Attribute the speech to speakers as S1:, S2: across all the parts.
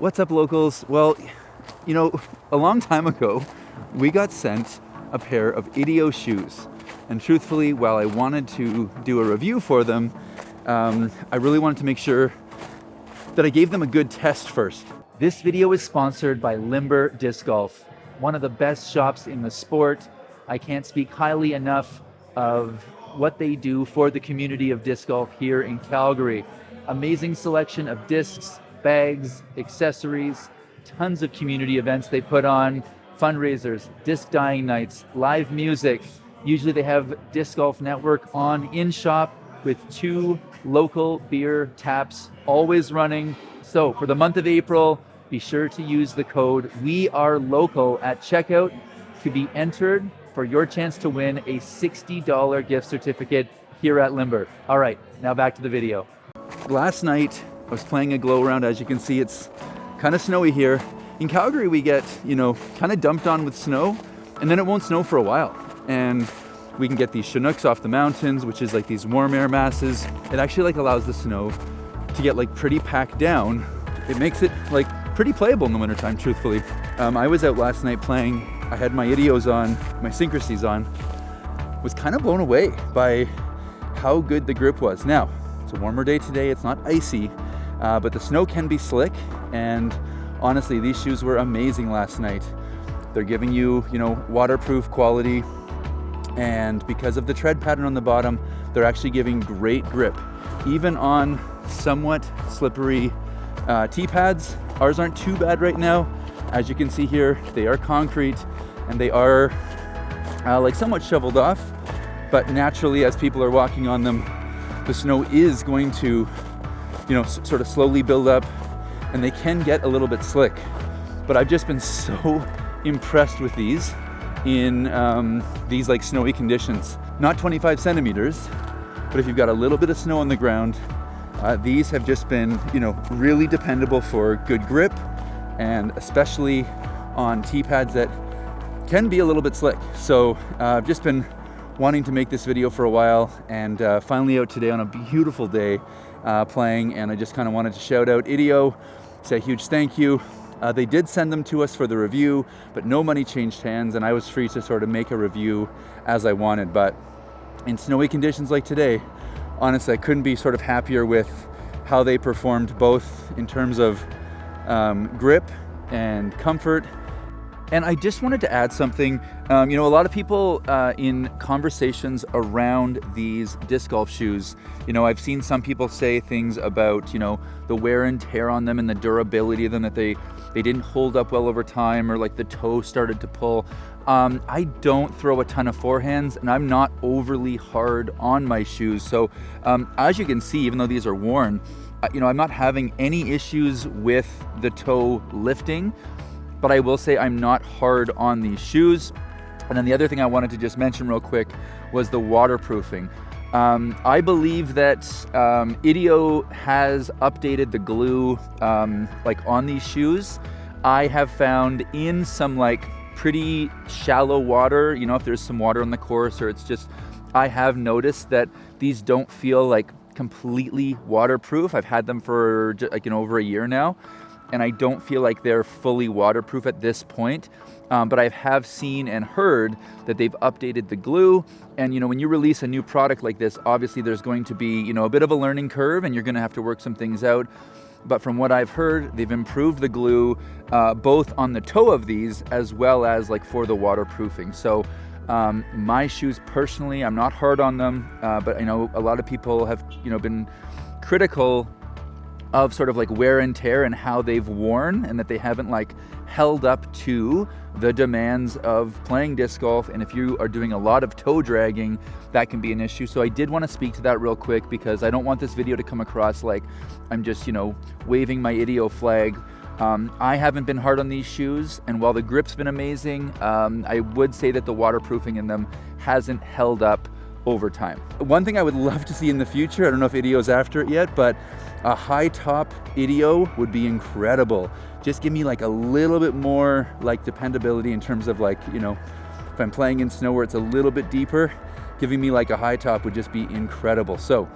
S1: What's up, locals? Well, you know, a long time ago, we got sent a pair of Idio shoes. And truthfully, while I wanted to do a review for them, I really wanted to make sure that I gave them a good test first. This video is sponsored by Limber Disc Golf, one of the best shops in the sport. I can't speak highly enough of what they do for the community of disc golf here in Calgary. Amazing selection of discs, bags, accessories, tons of community events they put on, fundraisers, disc dyeing nights, live music. Usually they have Disc Golf Network on in shop with 2 local beer taps always running. So for the month of April, be sure to use the code WeAreLocal at checkout to be entered for your chance to win a $60 gift certificate here at Limber. All right, now back to the video. Last night, I was playing a glow round. As you can see, it's kind of snowy here. In Calgary, we get, kind of dumped on with snow, and then it won't snow for a while. And we can get these Chinooks off the mountains, which is like these warm air masses. It actually allows the snow to get pretty packed down. It makes it pretty playable in the wintertime, truthfully. I was out last night playing. I had my Idios on, my Syncracies on. Was kind of blown away by how good the grip was. Now, it's a warmer day today. It's not icy, but the snow can be slick. And honestly, these shoes were amazing last night. They're giving you, waterproof quality. And because of the tread pattern on the bottom, they're actually giving great grip. Even on somewhat slippery tee pads. Ours aren't too bad right now. As you can see here, they are concrete and they are somewhat shoveled off. But naturally, as people are walking on them, the snow is going to, sort of slowly build up, and they can get a little bit slick. But I've just been so impressed with these in these snowy conditions. Not 25 centimeters, but if you've got a little bit of snow on the ground, these have just been, really dependable for good grip, and especially on tee pads that can be a little bit slick. So I've just been wanting to make this video for a while, and finally out today on a beautiful day playing, and I just kind of wanted to shout out Idio, say a huge thank you. They did send them to us for the review, but no money changed hands, and I was free to sort of make a review as I wanted. But in snowy conditions like today, honestly, I couldn't be sort of happier with how they performed, both in terms of grip and comfort. And I just wanted to add something. A lot of people in conversations around these disc golf shoes, I've seen some people say things about, the wear and tear on them and the durability of them, that they didn't hold up well over time, or the toe started to pull. I don't throw a ton of forehands, and I'm not overly hard on my shoes. So as you can see, even though these are worn, I'm not having any issues with the toe lifting. But I will say I'm not hard on these shoes. And then the other thing I wanted to just mention real quick was the waterproofing. I believe that Idio has updated the glue on these shoes. I have found in some pretty shallow water, if there's some water on the course, or it's just, I have noticed that these don't feel completely waterproof. I've had them for over a year now, and I don't feel like they're fully waterproof at this point. But I have seen and heard that they've updated the glue. And when you release a new product like this, obviously there's going to be a bit of a learning curve, and you're going to have to work some things out. But from what I've heard, they've improved the glue both on the toe of these as well as for the waterproofing. So my shoes personally, I'm not hard on them, but I know a lot of people have been critical of sort of wear and tear and how they've worn, and that they haven't held up to the demands of playing disc golf. And if you are doing a lot of toe dragging, that can be an issue. So I did want to speak to that real quick, because I don't want this video to come across like I'm just, waving my Idio flag. I haven't been hard on these shoes, and while the grip's been amazing, I would say that the waterproofing in them hasn't held up over time. One thing I would love to see in the future, I don't know if Idio's after it yet, but a high top Idio would be incredible. Just give me a little bit more dependability in terms of if I'm playing in snow where it's a little bit deeper, giving me a high top would just be incredible. So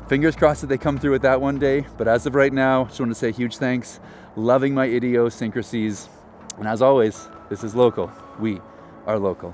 S1: Fingers crossed that they come through with that one day. But as of right now, just want to say huge thanks. Loving my Idio Syncracies. And as always, this is local. We are local.